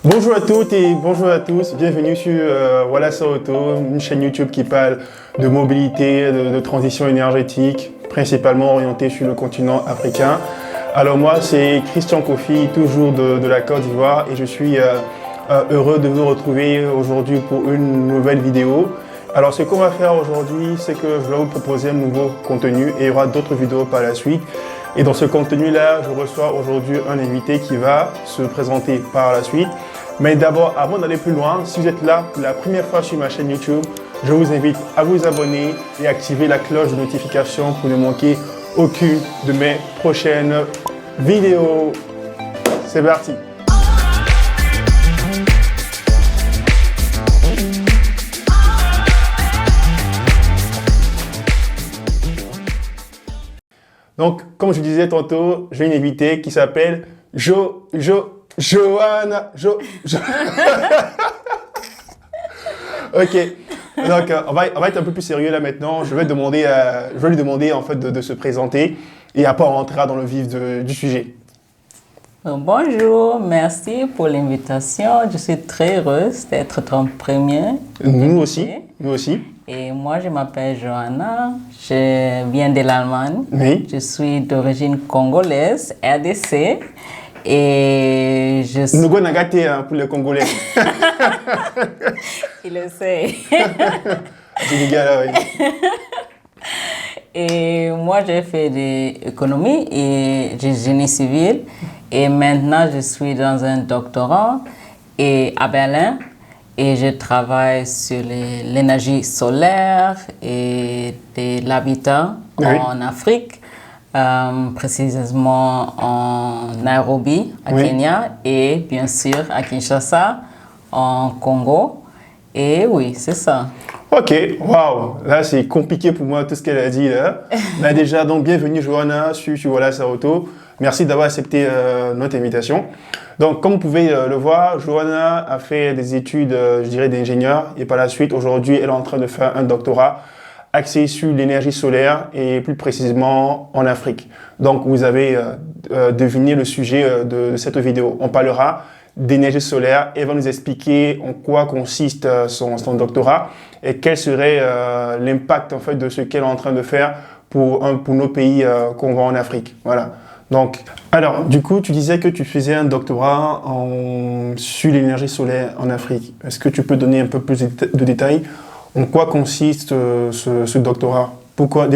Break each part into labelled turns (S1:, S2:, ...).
S1: Bonjour à toutes et bonjour à tous, bienvenue sur WalaXa-auto, une chaîne YouTube qui parle de mobilité, de transition énergétique, principalement orientée sur le continent africain. Alors moi c'est Christian Kofi, toujours de la Côte d'Ivoire et je suis heureux de vous retrouver aujourd'hui pour une nouvelle vidéo. Alors ce qu'on va faire aujourd'hui, c'est que je vais vous proposer un nouveau contenu et il y aura d'autres vidéos par la suite. Et dans ce contenu-là, je reçois aujourd'hui un invité qui va se présenter par la suite. Mais d'abord, avant d'aller plus loin, si vous êtes là pour la première fois sur ma chaîne YouTube, je vous invite à vous abonner et activer la cloche de notification pour ne manquer aucune de mes prochaines vidéos. C'est parti! Donc, comme je disais tantôt, j'ai une invitée qui s'appelle Johanna. Ok. Donc, on va être un peu plus sérieux là maintenant. Je vais lui demander en fait de se présenter et après on rentrera dans le vif du sujet.
S2: Bonjour, merci pour l'invitation. Je suis très heureuse d'être ton premier.
S1: Nous aussi.
S2: Et moi, je m'appelle Johanna, je viens de l'Allemagne.
S1: Oui.
S2: Je suis d'origine congolaise, RDC. Et je suis...
S1: Nous avons gâté pour les Congolais.
S2: Il le sait.
S1: C'est des gars là, oui.
S2: Et moi, j'ai fait de l'économie et du génie civil. Et maintenant, je suis dans un doctorat à Berlin. Et je travaille sur l'énergie solaire et de l'habitat en Afrique, précisément en Nairobi, à Kenya, et bien sûr à Kinshasa, en Congo. Et oui, c'est ça.
S1: Ok, waouh, là c'est compliqué pour moi tout ce qu'elle a dit là. Mais déjà, donc bienvenue Johanna sur WalaXa-auto. Merci d'avoir accepté notre invitation. Donc, comme vous pouvez le voir, Johanna a fait des études, je dirais, d'ingénieur. Et par la suite, aujourd'hui, elle est en train de faire un doctorat axé sur l'énergie solaire et plus précisément en Afrique. Donc, vous avez deviné le sujet de cette vidéo. On parlera d'énergie solaire et elle va nous expliquer en quoi consiste son doctorat et quel serait l'impact en fait, de ce qu'elle est en train de faire pour nos pays qu'on voit en Afrique. Voilà. Donc, alors, du coup, tu disais que tu faisais un doctorat sur l'énergie solaire en Afrique. Est-ce que tu peux donner un peu plus de détails en quoi consiste ce doctorat? Pourquoi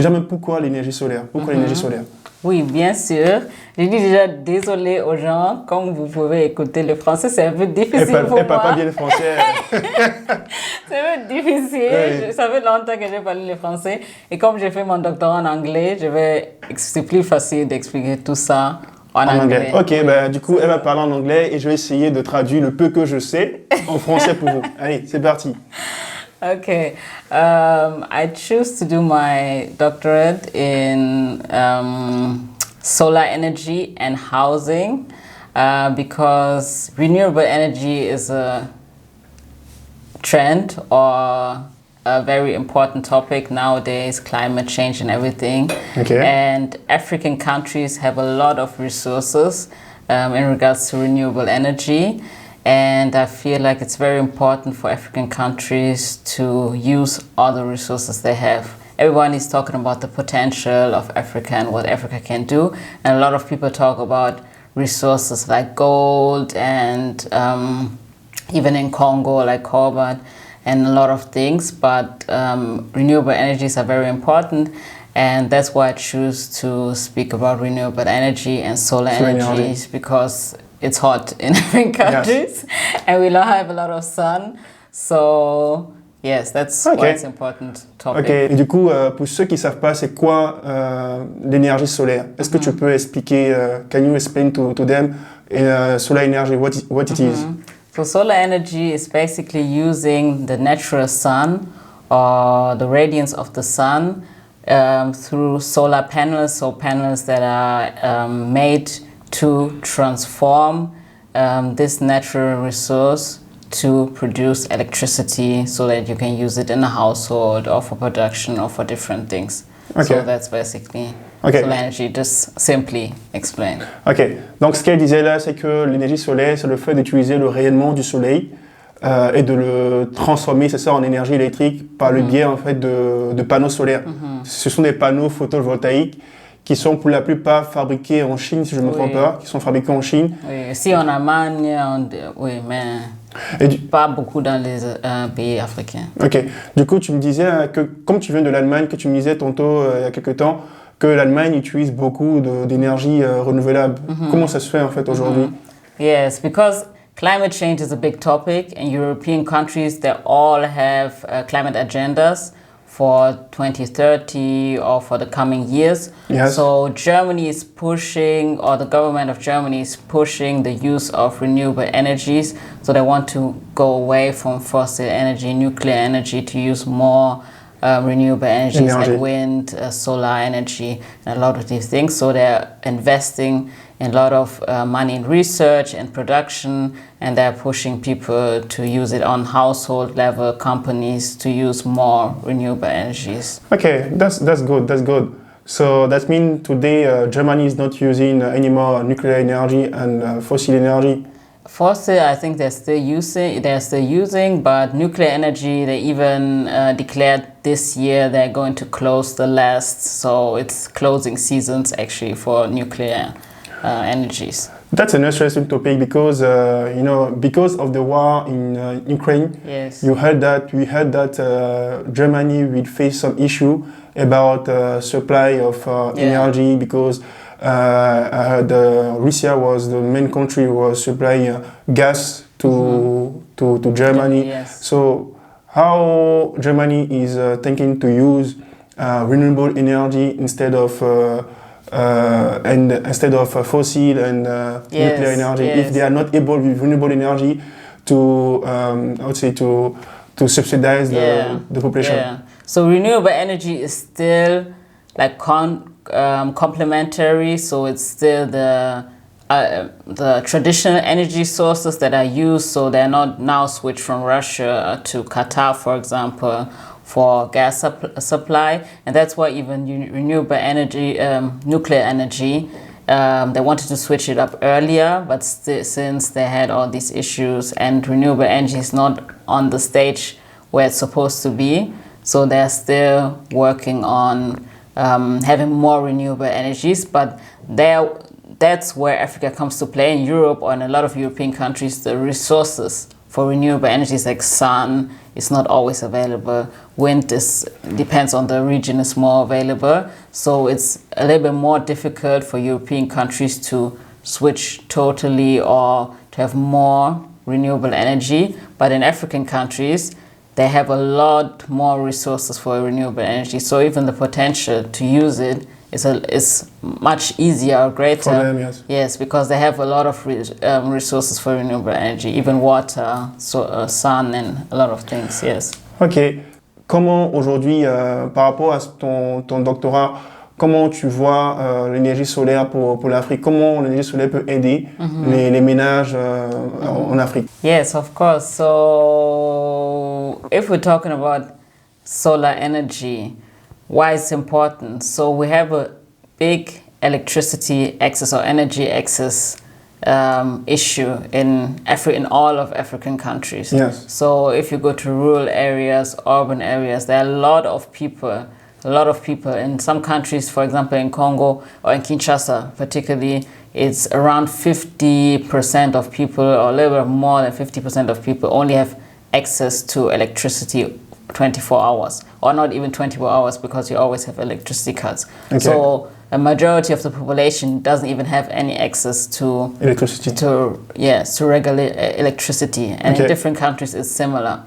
S1: l'énergie solaire? Pourquoi l'énergie solaire?
S2: Oui, bien sûr. Je dis déjà désolé aux gens. Comme vous pouvez écouter le français, c'est un peu difficile pour moi. Elle parle pas bien le français. C'est un peu difficile. Oui. Ça fait longtemps que j'ai parlé le français. Et comme j'ai fait mon doctorat en anglais, c'est plus facile d'expliquer tout ça en anglais.
S1: Ok, ben, du coup, elle va parler en anglais et je vais essayer de traduire le peu que je sais en français pour vous. Allez, c'est parti.
S2: Okay, I choose to do my doctorate in solar energy and housing because renewable energy is a trend or a very important topic nowadays, climate change and everything.
S1: Okay.
S2: And African countries have a lot of resources in regards to renewable energy. And I feel like it's very important for African countries to use all the resources they have. Everyone is talking about the potential of Africa and what Africa can do. And a lot of people talk about resources like gold and even in Congo, like cobalt and a lot of things. But renewable energies are very important. And that's why I choose to speak about renewable energy and solar energies because it's hot in African countries, and we don't have a lot of sun. So, yes, that's why it's important topic.
S1: Ok, et du coup, pour ceux qui ne savent pas, c'est quoi l'énergie solaire? Est-ce que tu peux expliquer, can you explain to them solar energy, what it is?
S2: So, solar energy is basically using the natural sun or the radiance of the sun through solar panels, so panels that are made to transform this natural resource to produce electricity so that you can use it in a household or for production or for different things. Okay. So that's basically
S1: Ok.
S2: solar energy, just simply explain.
S1: Ok, donc ce qu'elle disait là, c'est que l'énergie solaire, c'est le fait d'utiliser le rayonnement du soleil et de le transformer, c'est ça, en énergie électrique par le biais en fait de panneaux solaires. Ce sont des panneaux photovoltaïques qui sont pour la plupart fabriqués en Chine, si je ne me trompe pas, qui sont fabriqués en Chine.
S2: Oui, si en Allemagne, oui, mais pas beaucoup dans les pays africains.
S1: Ok, du coup tu me disais que, comme tu viens de l'Allemagne, que tu me disais tantôt il y a quelques temps, que l'Allemagne utilise beaucoup d'énergie renouvelable. Comment ça se fait en fait aujourd'hui?
S2: Yes, because climate change is a big topic, and European countries, they all have climate agendas for 2030 or for the coming years.
S1: Yes.
S2: So Germany is pushing, or the government of Germany is pushing the use of renewable energies. So they want to go away from fossil energy, nuclear energy, to use more renewable energies like wind, solar energy, and a lot of these things. So they're investing a lot of money in research and production, and they're pushing people to use it on household level, companies to use more renewable energies.
S1: Okay, that's good, that's good. So that means today Germany is not using any more nuclear energy and fossil energy.
S2: Fossil, I think they're still using, but nuclear energy, they even declared this year they're going to close the last, so it's closing seasons actually for nuclear energies.
S1: That's an interesting topic because you know, because of the war in Ukraine,
S2: yes,
S1: we heard that Germany will face some issue about supply of energy because Russia was the main country who was supplying gas to Germany.
S2: Yes.
S1: So how Germany is thinking to use renewable energy instead of fossil and nuclear energy, if they are not able with renewable energy to I would say to subsidize the population.
S2: Yeah. So renewable energy is still like complementary, so it's still the traditional energy sources that are used, so they're not now switched from Russia to Qatar, for example, for gas supply, and that's why even renewable energy, nuclear energy, they wanted to switch it up earlier, but since they had all these issues and renewable energy is not on the stage where it's supposed to be, so they're still working on having more renewable energies, but that's where Africa comes to play. In Europe or in a lot of European countries, the resources for renewable energies like sun is not always available. Wind depends on the region, is more available. So it's a little bit more difficult for European countries to switch totally or to have more renewable energy. But in African countries, they have a lot more resources for renewable energy. So even the potential to use it is much easier or greater.
S1: For them, yes.
S2: Yes, because they have a lot of resources for renewable energy, even water, sun, and a lot of things, yes.
S1: Ok. Comment aujourd'hui, par rapport à ton doctorat, comment tu vois l'énergie solaire pour l'Afrique? Comment l'énergie solaire peut aider les ménages en Afrique?
S2: Yes, of course. So if we're talking about solar energy, why it's important? So we have a big electricity access or energy access issue in all of African countries.
S1: Yes.
S2: So if you go to rural areas, urban areas, there are a lot of people in some countries, for example in Congo or in Kinshasa particularly, it's around 50% of people, or a little bit more than 50% of people only have access to electricity 24 hours, or not even 24 hours, because you always have electricity cuts. Okay. So a majority of the population doesn't even have any access to
S1: electricity.
S2: To regular electricity, and in different countries it's similar.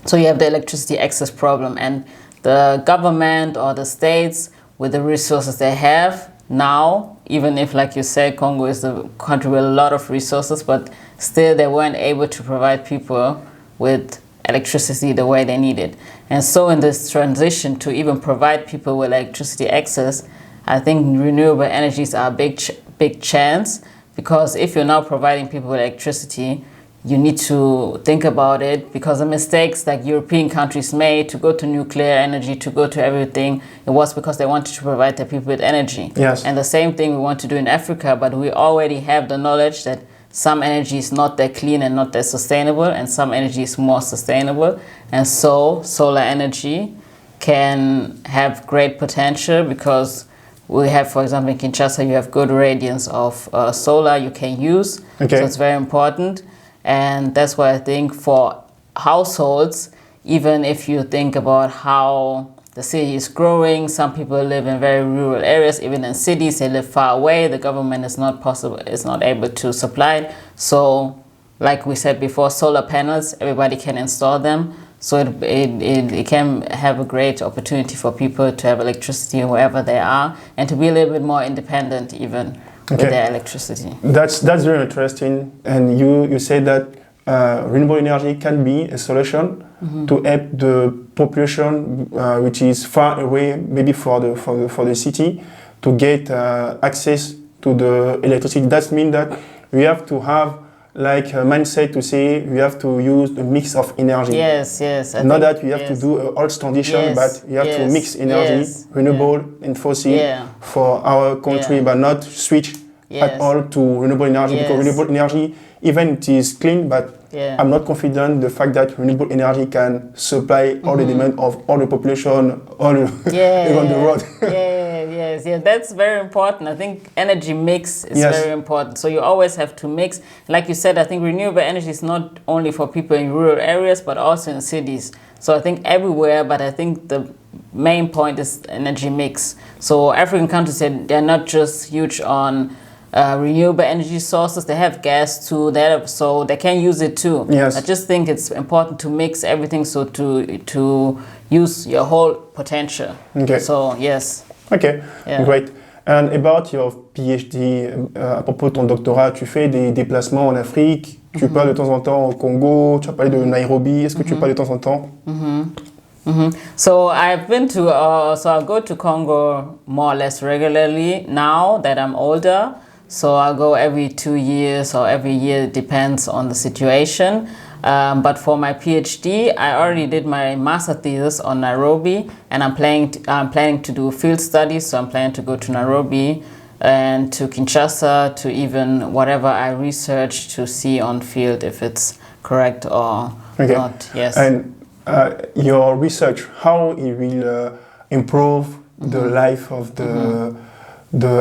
S2: So you have the electricity access problem, and the government or the states, with the resources they have now, even if, like you said, Congo is the country with a lot of resources, but still they weren't able to provide people with electricity the way they needed. And so in this transition to even provide people with electricity access, I think renewable energies are a big chance, because if you're now providing people with electricity, you need to think about it, because the mistakes like European countries made to go to nuclear energy, to go to everything, it was because they wanted to provide their people with energy.
S1: Yes.
S2: And the same thing we want to do in Africa, but we already have the knowledge that some energy is not that clean and not that sustainable, and some energy is more sustainable. And so solar energy can have great potential, because we have, for example, in Kinshasa, you have good radiance of solar you can use.
S1: Okay.
S2: So it's very important. And that's why I think for households, even if you think about how the city is growing, some people live in very rural areas, even in cities, they live far away, the government is not able to supply it. So like we said before, solar panels, everybody can install them. So it can have a great opportunity for people to have electricity wherever they are, and to be a little bit more independent even with their electricity.
S1: That's very interesting. And you said that renewable energy can be a solution to help the population which is far away, maybe for the city, to get access to the electricity. That means that we have to have like a mindset to say we have to use a mix of energy.
S2: Yes.
S1: Not that we have to do a old transition, but we have to mix energy, renewable and fossil for our country, but not switch at all to renewable energy, because renewable energy, even it is clean, but I'm not confident the fact that renewable energy can supply all the demand of all the population all around the world.
S2: Yes, that's very important. I think energy mix is very important. So you always have to mix. Like you said, I think renewable energy is not only for people in rural areas, but also in cities. So I think everywhere, but I think the main point is energy mix. So African countries, they're not just huge on renewable energy sources, they have gas too, so they can use it too.
S1: Yes.
S2: I just think it's important to mix everything, so to use your whole potential.
S1: Okay.
S2: So yes.
S1: Okay, great. And about your PhD, à propos de ton doctorat, tu fais des déplacements en Afrique, tu pars de temps en temps au Congo, tu as parlé de Nairobi, est-ce que tu pars de temps en temps?
S2: So I've been to, so I go to Congo more or less regularly now that I'm older. So I go every 2 years or every year, it depends on the situation. But for my PhD, I already did my master thesis on Nairobi, and I'm planning to do field studies. So I'm planning to go to Nairobi and to Kinshasa, to even whatever I research, to see on field if it's correct or not. Yes.
S1: And your research, how it will improve the life of the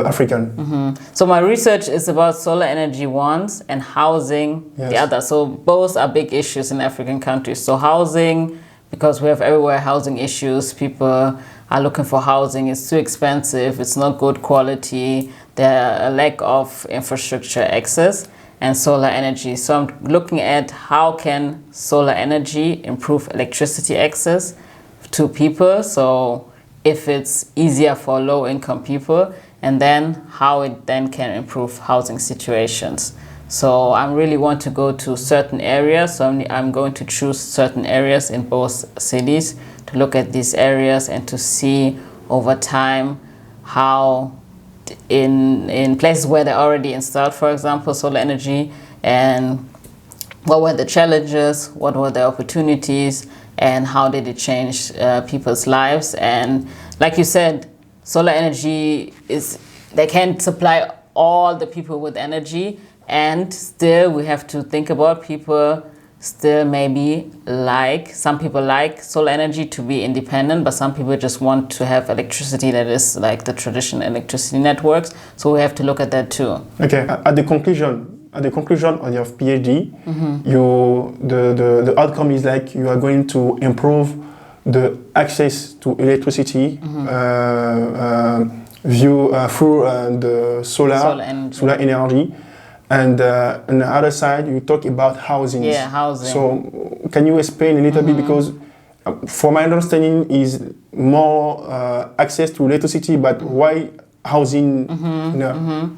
S1: African?
S2: So my research is about solar energy ones and housing the other. So both are big issues in African countries. So housing, because we have everywhere housing issues, people are looking for housing, it's too expensive, it's not good quality, there are a lack of infrastructure access, and solar energy. So I'm looking at how can solar energy improve electricity access to people, so if it's easier for low-income people, and then how it then can improve housing situations. So I really want to go to certain areas, so I'm going to choose certain areas in both cities to look at these areas and to see over time how in places where they already installed, for example, solar energy, and what were the challenges, what were the opportunities, and how did it change people's lives. And like you said, solar energy they can't supply all the people with energy, and still we have to think about people still maybe some people like solar energy to be independent, but some people just want to have electricity that is like the traditional electricity networks. So we have to look at that too.
S1: Okay, at the conclusion of your PhD, the outcome is like you are going to improve the access to electricity through the solar energy. And on the other side, you talk about housing.
S2: Yeah, housing.
S1: So can you explain a little bit, because for my understanding is more access to electricity, but why housing?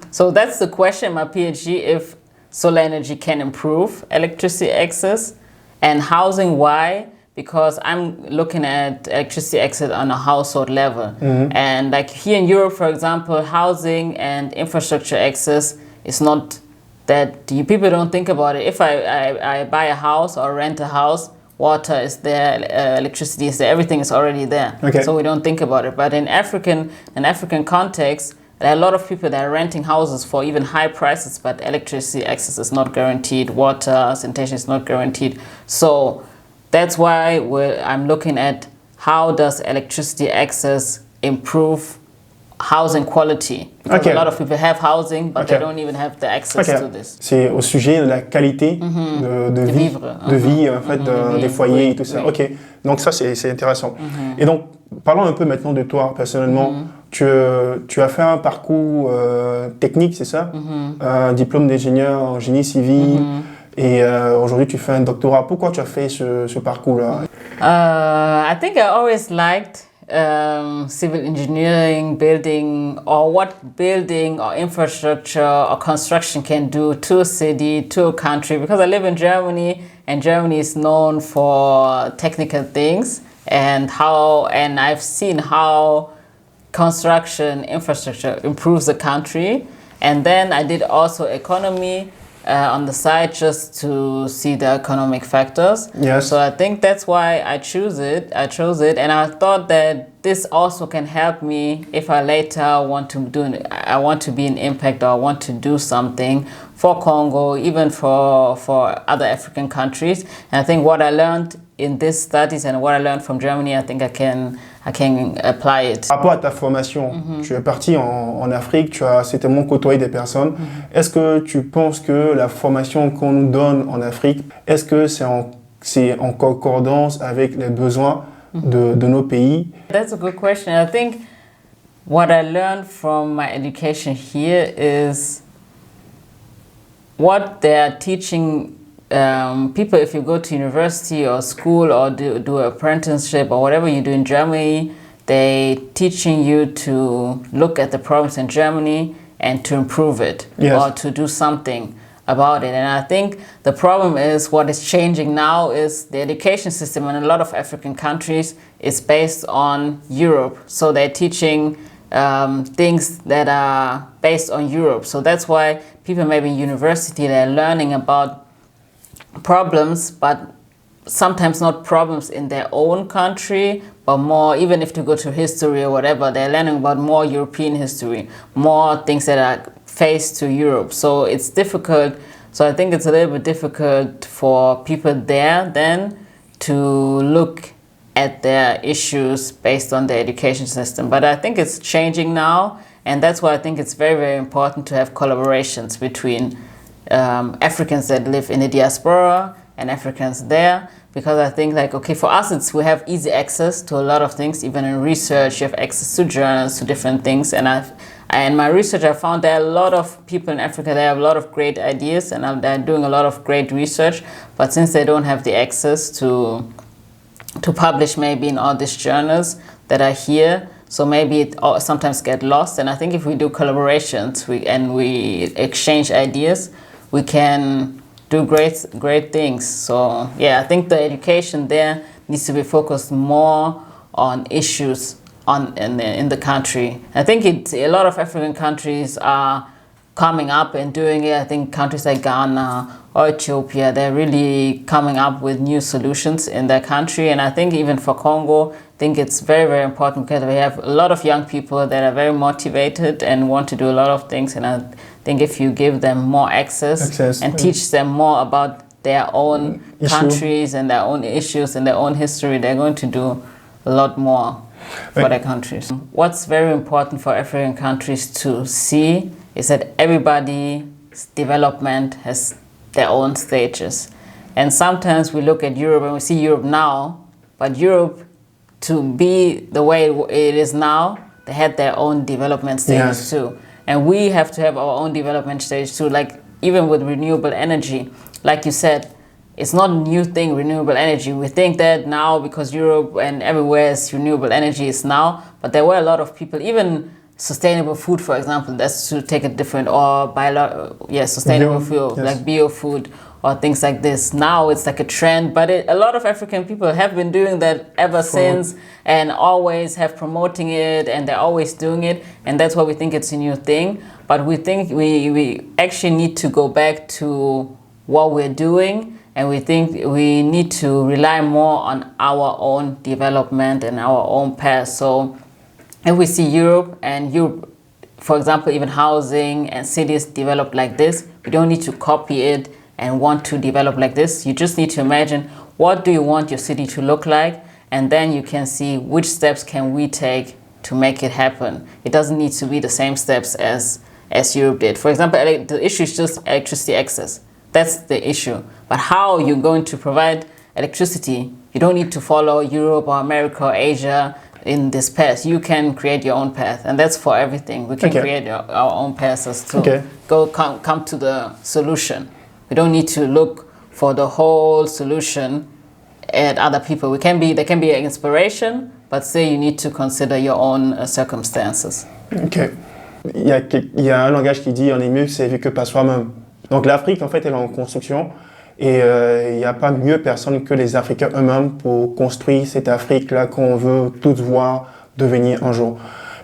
S2: So that's the question, my PhD, if solar energy can improve electricity access, and housing, why? Because I'm looking at electricity access on a household level. And like here in Europe, for example, housing and infrastructure access is not people don't think about it. If I buy a house or rent a house, water is there, electricity is there, everything is already there.
S1: Okay.
S2: So we don't think about it. But in African context, there are a lot of people that are renting houses for even high prices, but electricity access is not guaranteed, water, sanitation is not guaranteed. So that's why I'm looking at how does electricity access improve housing quality. Because a lot of people have housing, but they don't even have the access to this.
S1: C'est au sujet de la qualité de vie, vivre, de vie en fait, des foyers et tout ça. Ok, donc ça c'est intéressant. Et donc, parlons un peu maintenant de toi personnellement. Tu as fait un parcours technique, c'est ça? Un diplôme d'ingénieur en génie civil. Et aujourd'hui, tu fais un doctorat. Pourquoi tu as fait ce parcours-là?
S2: I think I always liked civil engineering, building, or what building or infrastructure or construction can do to a city, to a country. Because I live in Germany, and Germany is known for technical things, and I've seen how construction infrastructure improves the country. And then I did also economy on the side, just to see the economic factors.
S1: Yes.
S2: So I think that's why I chose it, and I thought that this also can help me if I later want to be an impact, or I want to do something for Congo, even for other African countries. And I think what I learned in these studies and what I learned from Germany, I think I can apply it.
S1: Par rapport à ta formation, tu es parti en Afrique, tu as certainement côtoyé des personnes. Est-ce que tu penses que la formation qu'on nous donne en Afrique, est-ce que c'est en concordance avec les besoins de nos pays?
S2: That's a good question. I think what I learned from my education here is what they are teaching people. If you go to university or school or do apprenticeship or whatever you do in Germany, they teaching you to look at the problems in Germany and to improve it, or to do something about it. And I think the problem is what is changing now is the education system in a lot of African countries is based on Europe. So they're teaching things that are based on Europe. So that's why people maybe in university, they're learning about problems, but sometimes not problems in their own country, but more, even if you go to history or whatever, they're learning about more European history, more things that are faced to Europe. So it's difficult. So I think it's a little bit difficult for people there then to look at their issues based on the education system. But I think it's changing now, and that's why I think it's very, very important to have collaborations between Africans that live in the diaspora and Africans there, because I think, like, okay, for us we have easy access to a lot of things. Even in research, you have access to journals, to different things. And in my research, I found there are a lot of people in Africa, they have a lot of great ideas and they're doing a lot of great research, but since they don't have the access to publish maybe in all these journals that are here, so maybe it sometimes get lost. And I think if we do collaborations and we exchange ideas, we can do great things. So yeah, I think the education there needs to be focused more on issues in the country. I think a lot of African countries are coming up and doing it. I think countries like Ghana or Ethiopia, they're really coming up with new solutions in their country. And I think even for Congo, I think it's very, very important because we have a lot of young people that are very motivated and want to do a lot of things. And I think if you give them more access and teach them more about their own countries and their own issues and their own history, they're going to do a lot more for their countries. What's very important for African countries to see is that everybody's development has their own stages. And sometimes we look at Europe and we see Europe now, but Europe, to be the way it is now, they had their own development stages too. And we have to have our own development stage too, like even with renewable energy. Like you said, it's not a new thing, renewable energy. We think that now because Europe and everywhere is renewable energy is now, but there were a lot of people, even sustainable food, for example, that's to take a different, or sustainable fuel, like bio food, or things like this. Now it's like a trend, but a lot of African people have been doing that ever since and always have promoting it, and they're always doing it, and that's why we think it's a new thing. But we think we actually need to go back to what we're doing, and we think we need to rely more on our own development and our own path. So if we see Europe, for example, even housing and cities develop like this, we don't need to copy it and want to develop like this. You just need to imagine, what do you want your city to look like? And then you can see which steps can we take to make it happen. It doesn't need to be the same steps as Europe did. For example, the issue is just electricity access. That's the issue. But how you're going to provide electricity, you don't need to follow Europe or America or Asia in this path. You can create your own path, and that's for everything. We can create our own paths to come to the solution. We don't need to look for the whole solution at other people. There can be an inspiration, but still you need to consider your own circumstances.
S1: Ok. Il y a un langage qui dit on est mieux servi que par soi-même. Donc l'Afrique, en fait, elle est en construction, et il n'y a pas mieux personne que les Africains eux-mêmes pour construire cette Afrique-là qu'on veut tous voir devenir un jour.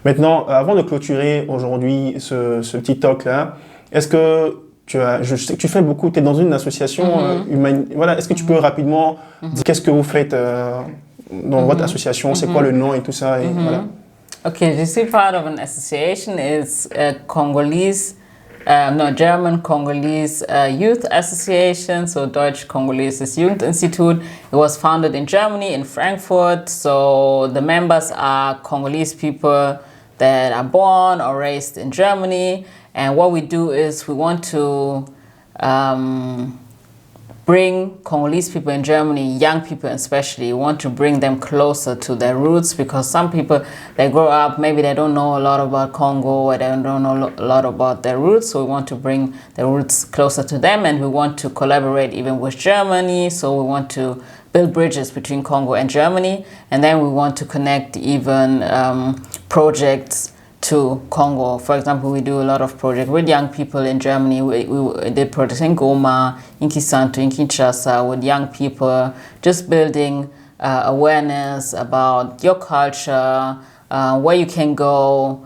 S1: Maintenant, avant de clôturer aujourd'hui ce petit talk-là, est-ce que je sais que tu fais beaucoup, tu es dans une association humaine. Voilà, est-ce que tu peux rapidement dire qu'est-ce que vous faites dans votre association, c'est quoi le nom et tout ça, et voilà.
S2: Okay, this is part of an association. It's a German Congolese Youth Association, so Deutsch Congoleses Jugendinstitut. It was founded in Germany, in Frankfurt. So the members are Congolese people that are born or raised in Germany. And what we do is we want to bring Congolese people in Germany, young people especially, want to bring them closer to their roots, because some people, they grow up, maybe they don't know a lot about Congo, or they don't know a lot about their roots, so we want to bring their roots closer to them, and we want to collaborate even with Germany, so we want to build bridges between Congo and Germany, and then we want to connect even projects to Congo. For example, we do a lot of projects with young people in Germany. We did projects in Goma, in Kisantu, in Kinshasa with young people, just building awareness about your culture, where you can go,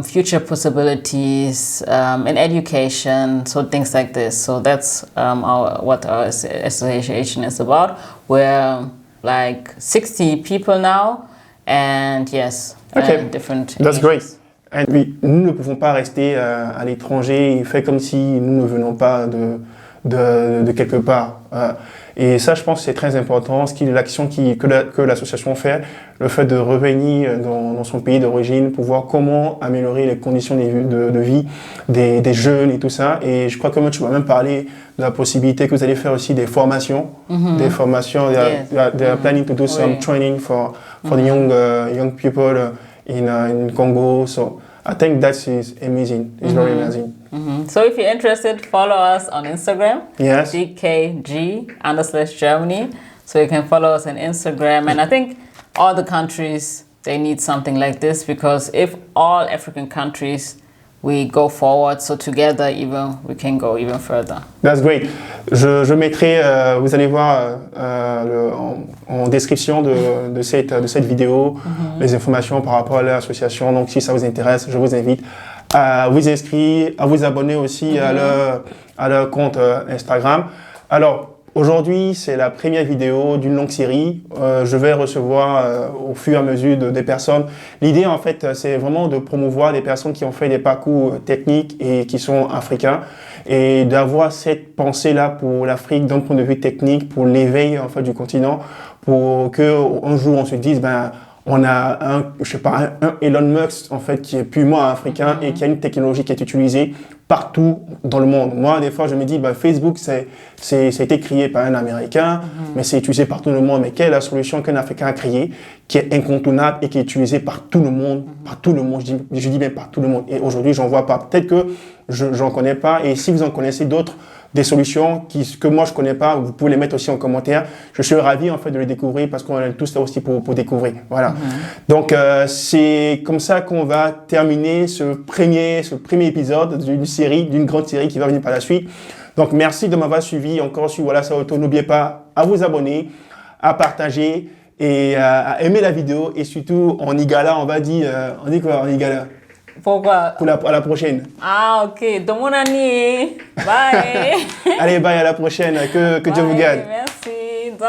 S2: future possibilities in education, so things like this. So that's what our association is about. We're like 60 people now, and yes, different.
S1: That's great. And nous ne pouvons pas rester à l'étranger et faire comme si nous ne venons pas de quelque part. Et ça, je pense que c'est très important. L'action que l'association fait, le fait de revenir dans son pays d'origine pour voir comment améliorer les conditions de vie des jeunes et tout ça. Et je crois que tu vas même parler de la possibilité que vous allez faire aussi des formations. Des formations. They are planning to do some training for the young people in Congo. So I think that is amazing. It's very amazing.
S2: So if you're interested, follow us on Instagram.
S1: Yes.
S2: DKG_Germany. So you can follow us on Instagram. And I think all the countries, they need something like this, because if all African countries, we go forward, so together we can go even further.
S1: That's great. Je mettrai, vous allez voir en description de cette vidéo les informations par rapport à l'association. Donc si ça vous intéresse, je vous invite à vous inscrire, à vous abonner aussi à leur compte Instagram. Alors, aujourd'hui, c'est la première vidéo d'une longue série. Je vais recevoir au fur et à mesure des personnes. L'idée, en fait, c'est vraiment de promouvoir des personnes qui ont fait des parcours techniques et qui sont africains, et d'avoir cette pensée-là pour l'Afrique d'un point de vue technique, pour l'éveil, en fait, du continent, pour qu'un jour on se dise, on a un Elon Musk, en fait, qui est purement africain et qui a une technologie qui est utilisée partout dans le monde. Moi, des fois, je me dis, Facebook, ça a été créé par un Américain, mais c'est utilisé par tout le monde. Mais quelle est la solution qu'un Africain a créée, qui est incontournable et qui est utilisée par tout le monde, je dis bien par tout le monde. Et aujourd'hui, j'en vois pas. Peut-être que j'en connais pas. Et si vous en connaissez d'autres, des solutions que moi je connais pas, vous pouvez les mettre aussi en commentaire. Je suis ravi en fait de les découvrir, parce qu'on est tous là aussi pour découvrir. Voilà. Donc c'est comme ça qu'on va terminer ce premier épisode d'une grande série qui va venir par la suite. Donc, merci de m'avoir suivi encore sur WalaXa-auto. N'oubliez pas à vous abonner, à partager et à aimer la vidéo. Et surtout, en Igala, on dit quoi en Igala?
S2: Pourquoi?
S1: À la prochaine.
S2: Ah, ok. De mon année. Bye.
S1: Allez, bye, à la prochaine. Que Dieu vous garde.
S2: Merci.